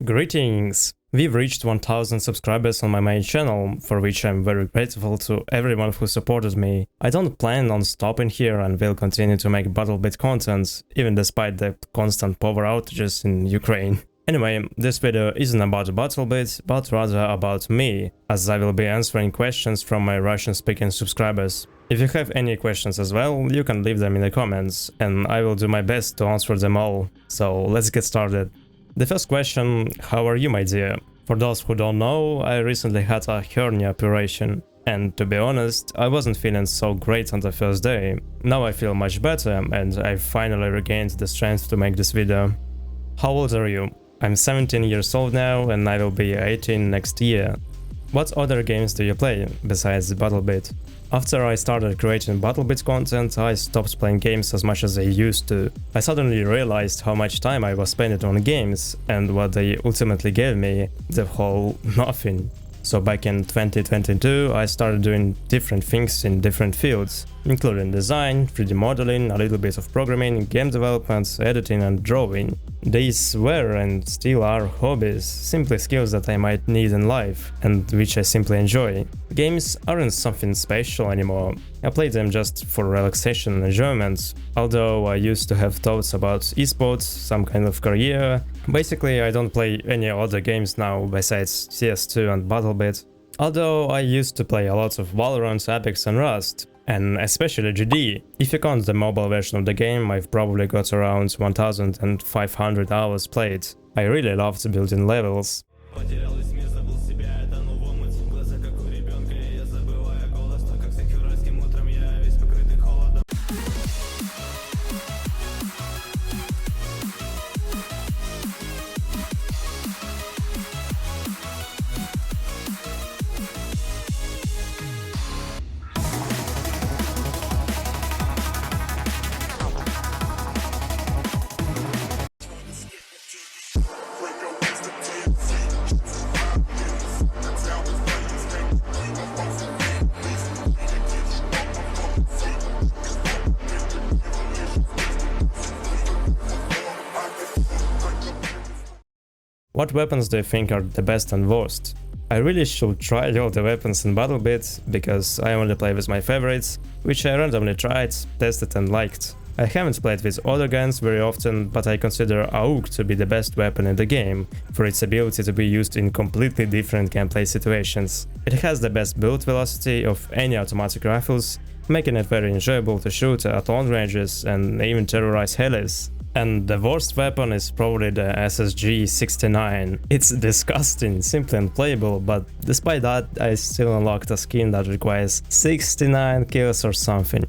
Greetings! We've reached 1000 subscribers on my main channel, for which I'm very grateful to everyone who supported me. I don't plan on stopping here and will continue to make BattleBit content, even despite the constant power outages in Ukraine. Anyway, this video isn't about BattleBit, but rather about me, as I will be answering questions from my Russian-speaking subscribers. If you have any questions as well, you can leave them in the comments, and I will do my best to answer them all. So let's get started. The first question: how are you, my dear? For those who don't know, I recently had a hernia operation, and to be honest, I wasn't feeling so great on the first day. Now I feel much better, and I finally regained the strength to make this video. How old are you? I'm 17 years old now, and I will be 18 next year. What other games do you play, besides BattleBit? After I started creating BattleBit content, I stopped playing games as much as I used to. I suddenly realized how much time I was spending on games, and what they ultimately gave me, the whole nothing. So back in 2022, I started doing different things in different fields, including design, 3D modeling, a little bit of programming, game development, editing and drawing. These were and still are hobbies, simply skills that I might need in life, and which I simply enjoy. Games aren't something special anymore. I play them just for relaxation and enjoyment, although I used to have thoughts about esports, some kind of career. Basically, I don't play any other games now besides CS2 and BattleBit. Although I used to play a lot of Valorant, Apex and Rust, and especially GD. If you count the mobile version of the game, I've probably got around 1500 hours played. I really loved building levels. What weapons do you think are the best and worst? I really should try all the weapons in BattleBit, because I only play with my favorites, which I randomly tried, tested and liked. I haven't played with other guns very often, but I consider AUG to be the best weapon in the game, for its ability to be used in completely different gameplay situations. It has the best build velocity of any automatic rifles, making it very enjoyable to shoot at long ranges and even terrorize helis. And the worst weapon is probably the SSG-69. It's disgusting, simply unplayable, but despite that, I still unlocked a skin that requires 69 kills or something.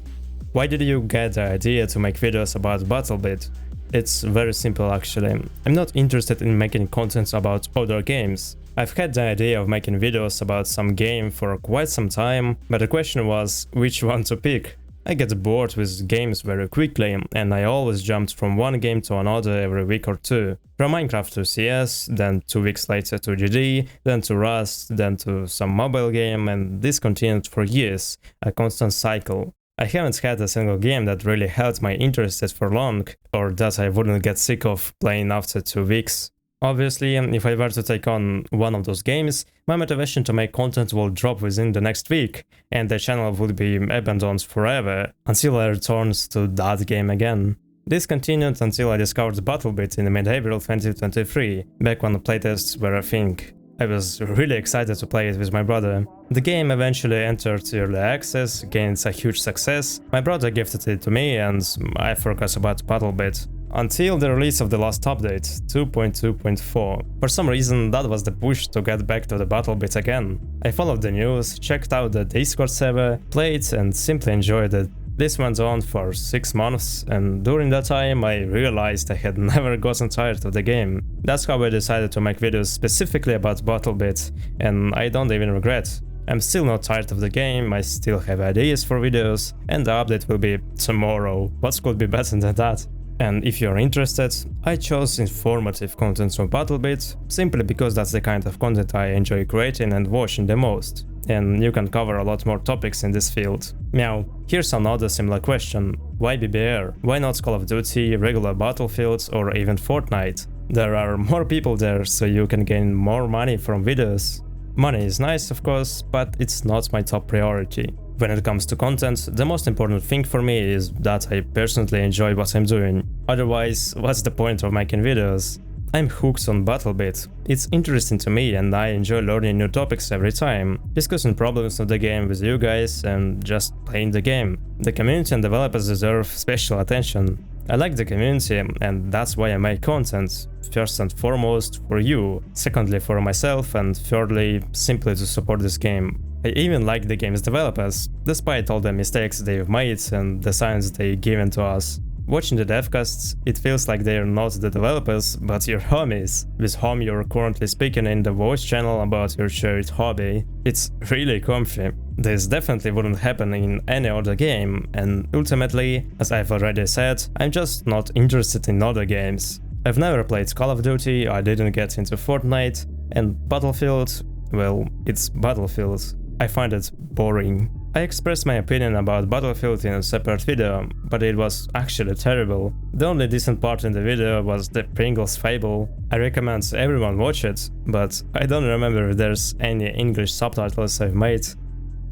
Why did you get the idea to make videos about BattleBit? It's very simple actually. I'm not interested in making content about other games. I've had the idea of making videos about some game for quite some time, but the question was which one to pick. I get bored with games very quickly, and I always jumped from one game to another every week or two. From Minecraft to CS, then 2 weeks later to GD, then to Rust, then to some mobile game, and this continued for years, a constant cycle. I haven't had a single game that really held my interest for long, or that I wouldn't get sick of playing after 2 weeks. Obviously, if I were to take on one of those games, my motivation to make content will drop within the next week, and the channel would be abandoned forever, until I return to that game again. This continued until I discovered BattleBit in mid-April 2023, back when playtests were a thing. I was really excited to play it with my brother. The game eventually entered early access, gained a huge success, my brother gifted it to me, and I forgot about BattleBit. Until the release of the last update, 2.2.4. For some reason, that was the push to get back to the BattleBit again. I followed the news, checked out the Discord server, played and simply enjoyed it. This went on for 6 months, and during that time I realized I had never gotten tired of the game. That's how I decided to make videos specifically about BattleBit, and I don't even regret. I'm still not tired of the game, I still have ideas for videos, and the update will be tomorrow. What could be better than that? And if you're interested, I chose informative content from BattleBit, simply because that's the kind of content I enjoy creating and watching the most. And you can cover a lot more topics in this field. Meow. Here's another similar question. Why BBR? Why not Call of Duty, regular Battlefields or even Fortnite? There are more people there, so you can gain more money from videos. Money is nice, of course, but it's not my top priority. When it comes to content, the most important thing for me is that I personally enjoy what I'm doing. Otherwise, what's the point of making videos? I'm hooked on BattleBit. It's interesting to me and I enjoy learning new topics every time, discussing problems of the game with you guys and just playing the game. The community and developers deserve special attention. I like the community and that's why I make content. First and foremost for you, secondly for myself, and thirdly simply to support this game. I even like the game's developers, despite all the mistakes they've made and the science they've given to us. Watching the devcasts, it feels like they're not the developers, but your homies, with whom you're currently speaking in the voice channel about your shared hobby. It's really comfy. This definitely wouldn't happen in any other game, and ultimately, as I've already said, I'm just not interested in other games. I've never played Call of Duty, I didn't get into Fortnite, and Battlefield, well, it's Battlefield. I find it boring. I expressed my opinion about Battlefield in a separate video, but it was actually terrible. The only decent part in the video was the Pringles fable. I recommend everyone watch it, but I don't remember if there's any English subtitles I've made.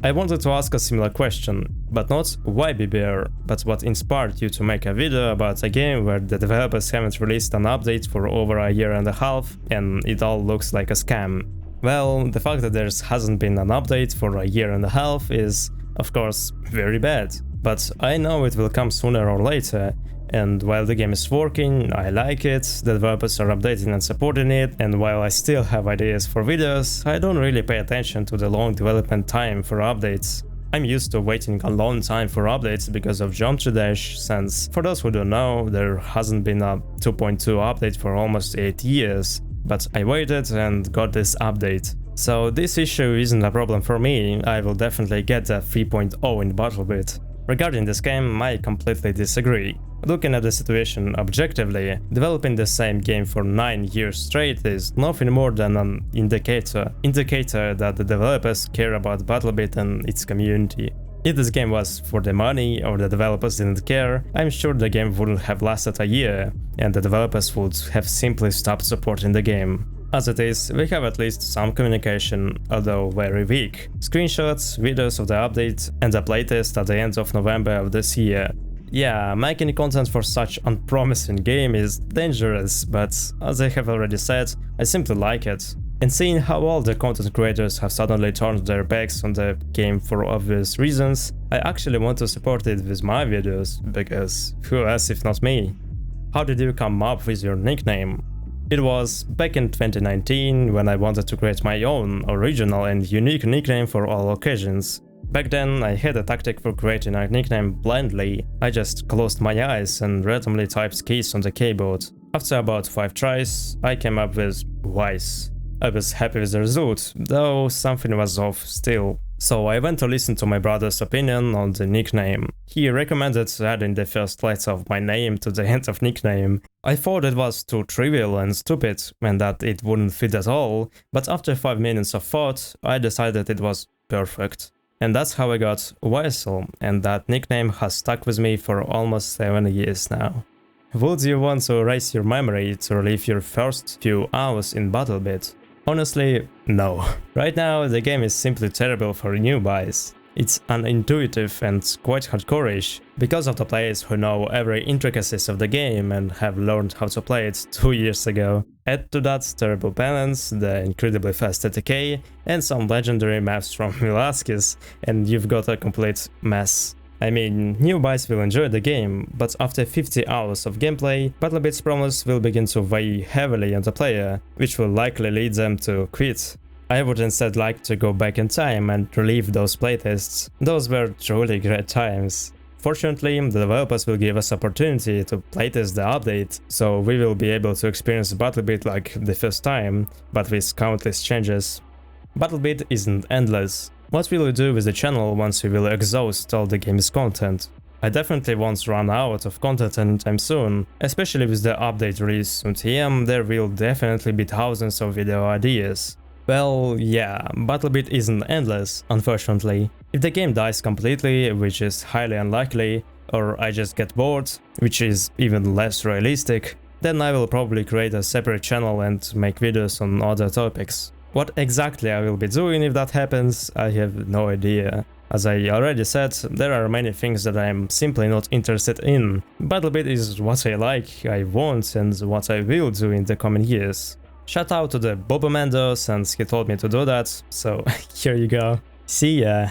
I wanted to ask a similar question, but not why BBR, but what inspired you to make a video about a game where the developers haven't released an update for over a year and a half and it all looks like a scam. Well, the fact that there hasn't been an update for a year and a half is, of course, very bad. But I know it will come sooner or later, and while the game is working, I like it, the developers are updating and supporting it, and while I still have ideas for videos, I don't really pay attention to the long development time for updates. I'm used to waiting a long time for updates because of Geometry Dash, since, for those who don't know, there hasn't been a 2.2 update for almost 8 years. But I waited and got this update. So this issue isn't a problem for me, I will definitely get a 3.0 in BattleBit. Regarding this game, I completely disagree. Looking at the situation objectively, developing the same game for 9 years straight is nothing more than an indicator that the developers care about BattleBit and its community. If this game was for the money or the developers didn't care, I'm sure the game wouldn't have lasted a year, and the developers would have simply stopped supporting the game. As it is, we have at least some communication, although very weak. Screenshots, videos of the update, and a playtest at the end of November of this year. Yeah, making content for such unpromising game is dangerous, but as I have already said, I simply like it. And seeing how all the content creators have suddenly turned their backs on the game for obvious reasons, I actually want to support it with my videos, because who else if not me? How did you come up with your nickname? It was back in 2019 when I wanted to create my own original and unique nickname for all occasions. Back then I had a tactic for creating a nickname blindly. I just closed my eyes and randomly typed keys on the keyboard. After about 5 tries, I came up with Wise. I was happy with the result, though something was off still. So I went to listen to my brother's opinion on the nickname. He recommended adding the first letter of my name to the end of nickname. I thought it was too trivial and stupid, and that it wouldn't fit at all, but after 5 minutes of thought, I decided it was perfect. And that's how I got Weisel, and that nickname has stuck with me for almost 7 years now. Would you want to erase your memory to relive your first few hours in BattleBit? Honestly, no. Right now, the game is simply terrible for newbies. It's unintuitive and quite hardcore-ish, because of the players who know every intricacies of the game and have learned how to play it 2 years ago. Add to that terrible balance, the incredibly fast ATK, and some legendary maps from Velasquez, and you've got a complete mess. I mean, newbies will enjoy the game, but after 50 hours of gameplay, BattleBit's promise will begin to weigh heavily on the player, which will likely lead them to quit. I would instead like to go back in time and relive those playtests. Those were truly great times. Fortunately, the developers will give us opportunity to playtest the update, so we will be able to experience BattleBit like the first time, but with countless changes. BattleBit isn't endless. What will you do with the channel once you will exhaust all the game's content? I definitely won't run out of content anytime soon, especially with the update release soon TM, there will definitely be thousands of video ideas. Well, yeah, BattleBit isn't endless, unfortunately. If the game dies completely, which is highly unlikely, or I just get bored, which is even less realistic, Then I will probably create a separate channel and make videos on other topics. What exactly I will be doing if that happens, I have no idea. As I already said, there are many things that I am simply not interested in. BattleBit is what I like, I want, and what I will do in the coming years. Shout out to the Bobo Mando, since he told me to do that, so here you go. See ya!